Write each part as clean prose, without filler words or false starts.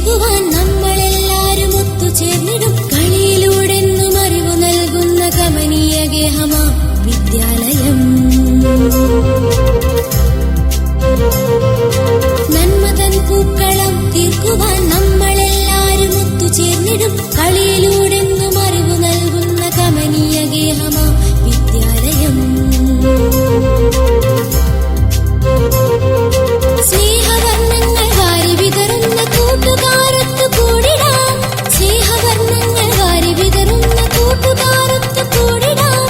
തീർക്കുവാൻ നമ്മളെല്ലാരും ഒത്തുചേർന്നിടും കളിയിലൂടെന്നും അറിവു നൽകുന്ന കമനീയ ഗേഹമാ വിദ്യാലയം. നന്മതൻ പൂക്കളം തീർക്കുവാൻ നമ്മളെല്ലാരും ഒത്തുചേർന്നിടും കളിയിലൂടെന്നും അറിവു നൽകുന്ന കമനീയ ഗേഹമാ വിദ്യാലയം. സ്നേഹവർണ്ണങ്ങൾ വാരി വിതറുന്ന കൂട്ടുകാരൊത്തു കൂടിടാം. സ്നേഹവർണ്ണങ്ങൾ വാരി വിതറുന്ന കൂട്ടുകാരൊത്തു കൂടിടാം.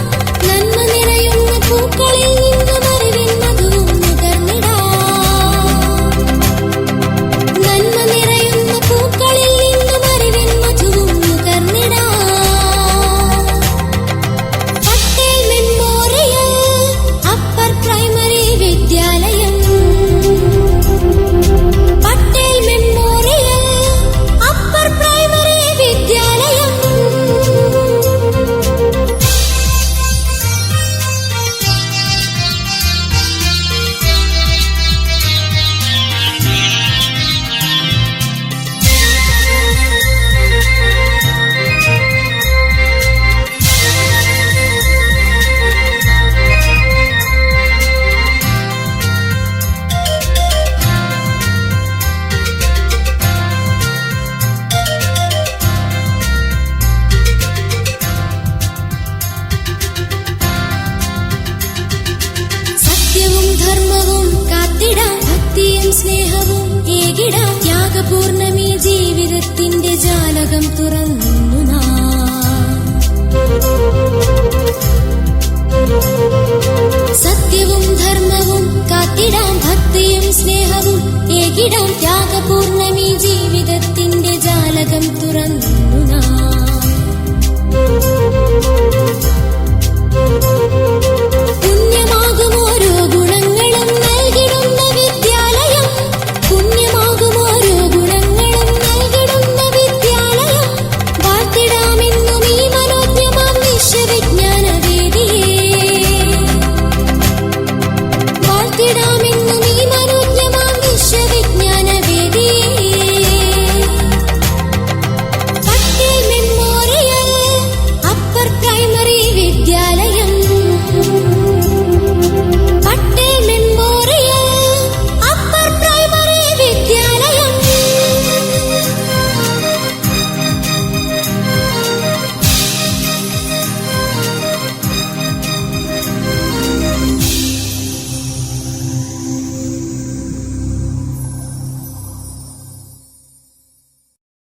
നന്മ നിറയുന്ന പൂക്കളിൽ നിന്നും അറിവിൻ മധുവും നുകർന്നിടാം. നന്മ നിറയുന്ന പൂക്കളിൽ നിന്നും അറിവിൻ മധുവും നുകർന്നിടാം. പട്ടേൽ മെമ്മോറിയൽ അപ്പർ പ്രൈമറി വിദ്യാലയം. പട്ടേൽ മെമ്മോറിയൽ അപ്പർ പ്രൈമറി വിദ്യാലയം. സത്യവും ധർമ്മവും കാത്തിടാം, ഭക്തിയും സ്നേഹവും ഏകിടാം. ത്യാഗപൂർണമീ ജീവിതത്തിന്റെ ജാലകം തുറന്നു നാം. സത്യവും ധർമ്മവും കാത്തിടാം, ഭക്തിയും സ്നേഹവും ഏകിടാം.